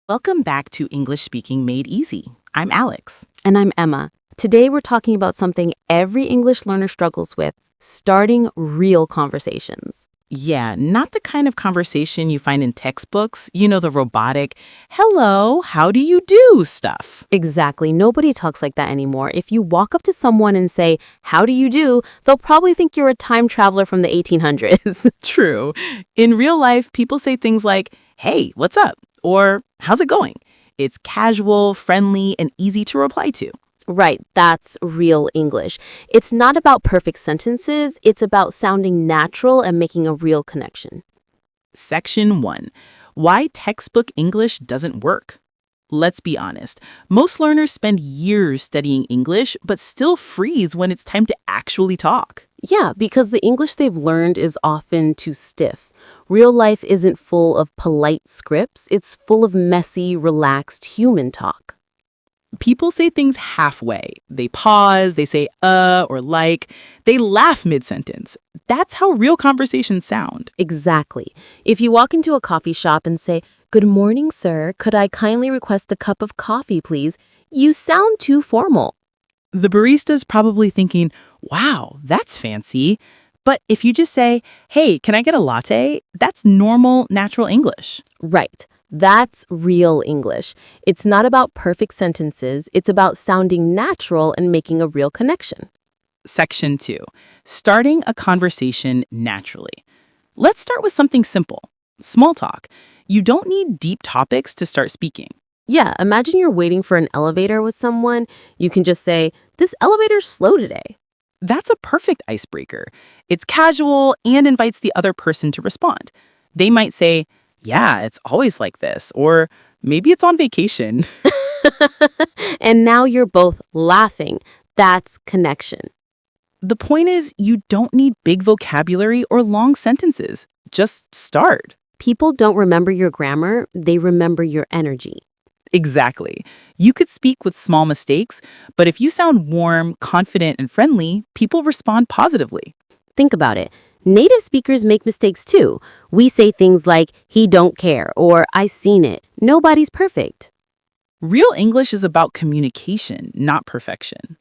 Welcome back to English Speaking Made Easy. I'm Alex. And I'm Emma. Today we're talking about something every English learner struggles with, starting real conversations. Yeah, not the kind of conversation you find in textbooks, the robotic, hello, how do you do stuff. Exactly. Nobody talks like that anymore. If you walk up to someone and say, "How do you do?" they'll probably think you're a time traveler from the 1800s. True. In real life, people say things like, hey, what's up? Or how's it going? It's casual, friendly, and easy to reply to. Right, that's real English. It's not about perfect sentences, it's about sounding natural and making a real connection. Section 1. Why textbook English doesn't work. Let's be honest. Most learners spend years studying English, but still freeze when it's time to actually talk. Yeah, because the English they've learned is often too stiff. Real life isn't full of polite scripts, it's full of messy, relaxed human talk. People say things halfway. They pause, they say or like, they laugh mid-sentence. That's how real conversations sound. Exactly. If you walk into a coffee shop and say, "Good morning, sir. Could I kindly request a cup of coffee, please?" You sound too formal. The barista's probably thinking, wow, that's fancy. But if you just say, hey, can I get a latte? That's normal, natural English. Right. That's real English. It's not about perfect sentences. It's about sounding natural and making a real connection. Section 2. Starting a conversation naturally. Let's start with something simple. Small talk. You don't need deep topics to start speaking. Yeah, imagine you're waiting for an elevator with someone. You can just say, "This elevator's slow today." That's a perfect icebreaker. It's casual and invites the other person to respond. They might say, yeah, it's always like this, or maybe it's on vacation. And now you're both laughing. That's connection. The point is, you don't need big vocabulary or long sentences. Just start. People don't remember your grammar, they remember your energy. Exactly. You could speak with small mistakes, but if you sound warm, confident, and friendly, people respond positively. Think about it. Native speakers make mistakes too. We say things like, "He don't care," or "I seen it." Nobody's perfect. Real English is about communication, not perfection.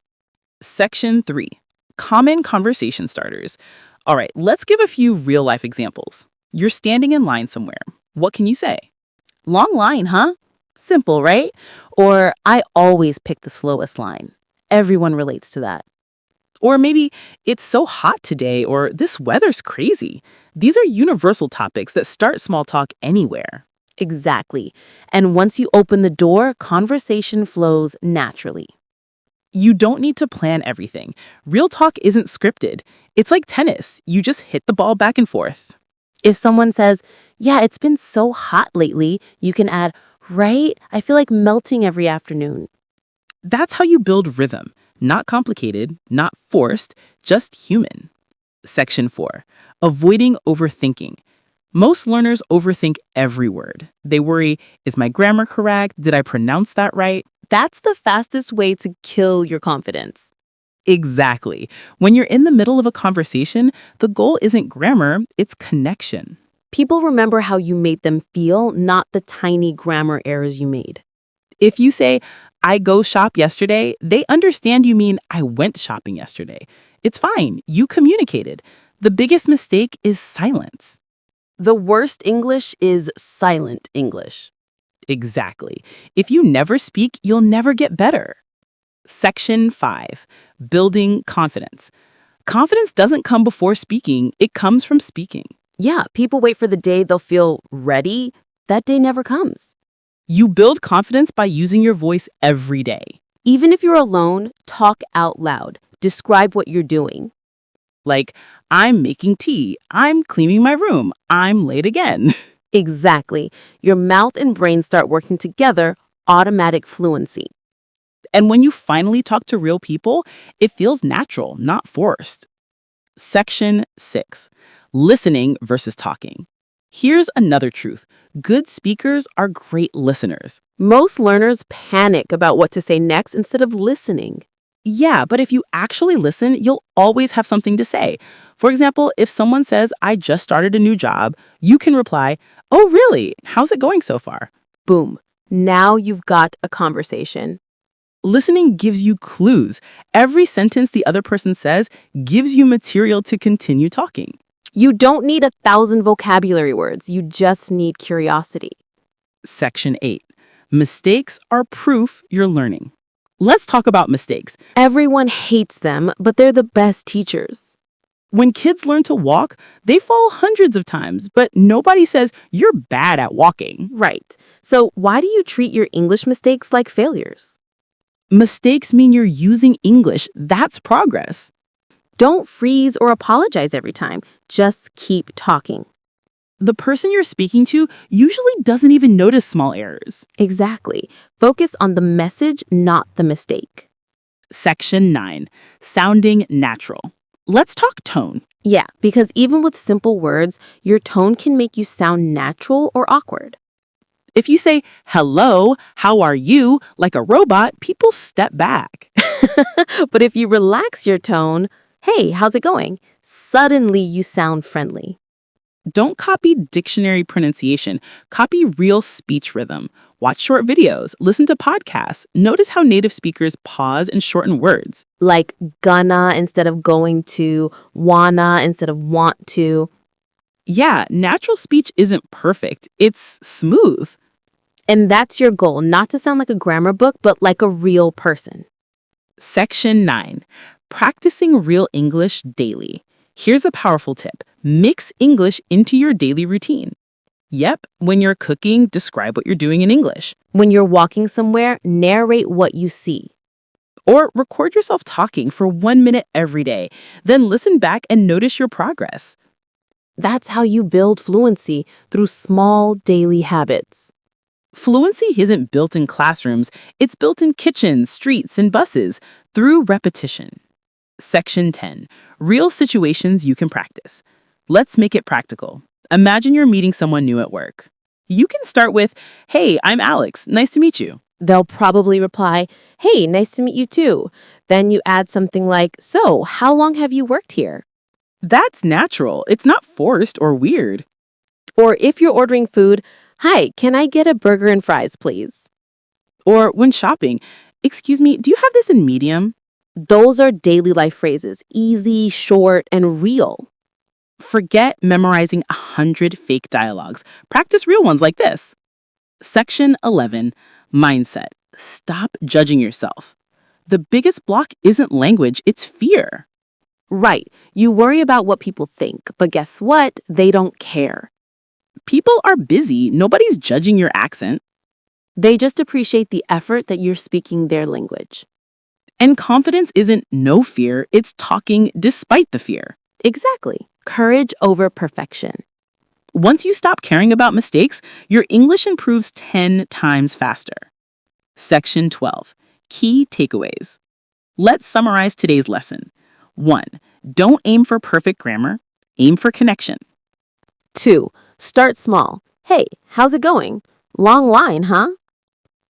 Section 3. Common conversation starters. All right, let's give a few real-life examples. You're standing in line somewhere. What can you say? Long line, huh? Simple, right? Or, "I always pick the slowest line." Everyone relates to that. Or maybe, it's so hot today, or this weather's crazy. These are universal topics that start small talk anywhere. Exactly. And once you open the door, conversation flows naturally. You don't need to plan everything. Real talk isn't scripted. It's like tennis. You just hit the ball back and forth. If someone says, "Yeah, it's been so hot lately," you can add, "Right? I feel like melting every afternoon." That's how you build rhythm. Not complicated, not forced, just human. Section 4. Avoiding overthinking. Most learners overthink every word. They worry, is my grammar correct? Did I pronounce that right? That's the fastest way to kill your confidence. Exactly. When you're in the middle of a conversation, the goal isn't grammar, it's connection. People remember how you made them feel, not the tiny grammar errors you made. If you say, I go shop yesterday, they understand you mean I went shopping yesterday. It's fine. You communicated. The biggest mistake is silence. The worst English is silent English. Exactly. If you never speak, you'll never get better. Section 5. Building confidence. Confidence doesn't come before speaking. It comes from speaking. Yeah, people wait for the day they'll feel ready. That day never comes. You build confidence by using your voice every day. Even if you're alone, talk out loud. Describe what you're doing. Like, I'm making tea. I'm cleaning my room. I'm late again. Exactly. Your mouth and brain start working together, automatic fluency. And when you finally talk to real people, it feels natural, not forced. Section 6. Listening versus talking. Here's another truth. Good speakers are great listeners. Most learners panic about what to say next instead of listening. Yeah, but if you actually listen, you'll always have something to say. For example, if someone says, I just started a new job, you can reply, oh, really? How's it going so far? Boom. Now you've got a conversation. Listening gives you clues. Every sentence the other person says gives you material to continue talking. You don't need 1,000 vocabulary words. You just need curiosity. Section 8. Mistakes are proof you're learning. Let's talk about mistakes. Everyone hates them, but they're the best teachers. When kids learn to walk, they fall hundreds of times, but nobody says you're bad at walking. Right. So why do you treat your English mistakes like failures? Mistakes mean you're using English. That's progress. Don't freeze or apologize every time. Just keep talking. The person you're speaking to usually doesn't even notice small errors. Exactly. Focus on the message, not the mistake. Section 9. Sounding natural. Let's talk tone. Yeah, because even with simple words, your tone can make you sound natural or awkward. If you say, hello, how are you, like a robot, people step back. But if you relax your tone, hey, how's it going? Suddenly you sound friendly. Don't copy dictionary pronunciation. Copy real speech rhythm. Watch short videos. Listen to podcasts. Notice how native speakers pause and shorten words. Like gonna instead of going to, wanna instead of want to. Yeah, natural speech isn't perfect. It's smooth. And that's your goal, not to sound like a grammar book, but like a real person. Section 9. Practicing real English daily. Here's a powerful tip. Mix English into your daily routine. Yep, when you're cooking, describe what you're doing in English. When you're walking somewhere, narrate what you see. Or record yourself talking for 1 minute every day. Then listen back and notice your progress. That's how you build fluency, through small daily habits. Fluency isn't built in classrooms. It's built in kitchens, streets, and buses through repetition. Section 10. Real situations you can practice. Let's make it practical. Imagine you're meeting someone new at work. You can start with, hey, I'm Alex. Nice to meet you. They'll probably reply, hey, nice to meet you too. Then you add something like, so, how long have you worked here? That's natural. It's not forced or weird. Or if you're ordering food, hi, can I get a burger and fries, please? Or when shopping, excuse me, do you have this in medium? Those are daily life phrases, easy, short, and real. Forget memorizing 100 fake dialogues. Practice real ones like this. Section 11. Mindset. Stop judging yourself. The biggest block isn't language, it's fear. Right, you worry about what people think, but guess what? They don't care. People are busy. Nobody's judging your accent. They just appreciate the effort that you're speaking their language. And confidence isn't no fear, it's talking despite the fear. Exactly. Courage over perfection. Once you stop caring about mistakes, your English improves 10 times faster. Section 12. Key takeaways. Let's summarize today's lesson. 1. Don't aim for perfect grammar. Aim for connection. 2. Start small. Hey, how's it going? Long line, huh?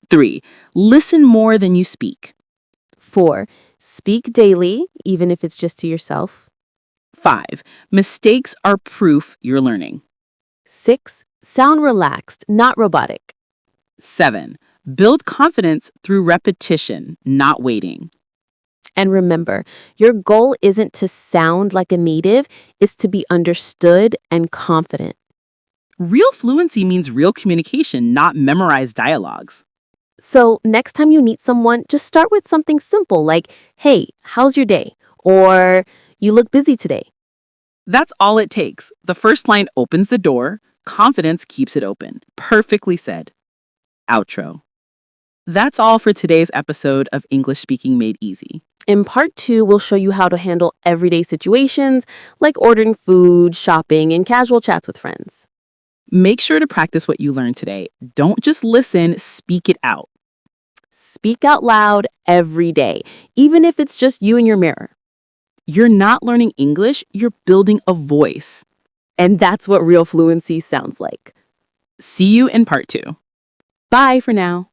3. Listen more than you speak. 4. Speak daily, even if it's just to yourself. 5. Mistakes are proof you're learning. 6. Sound relaxed, not robotic. 7. Build confidence through repetition, not waiting. And remember, your goal isn't to sound like a native, it's to be understood and confident. Real fluency means real communication, not memorized dialogues. So next time you meet someone, just start with something simple like, hey, how's your day? Or, you look busy today. That's all it takes. The first line opens the door, confidence keeps it open. Perfectly said. Outro. That's all for today's episode of English Speaking Made Easy. In part 2, we'll show you how to handle everyday situations like ordering food, shopping, and casual chats with friends. Make sure to practice what you learned today. Don't just listen, speak it out. Speak out loud every day, even if it's just you and your mirror. You're not learning English, you're building a voice. And that's what real fluency sounds like. See you in part 2. Bye for now.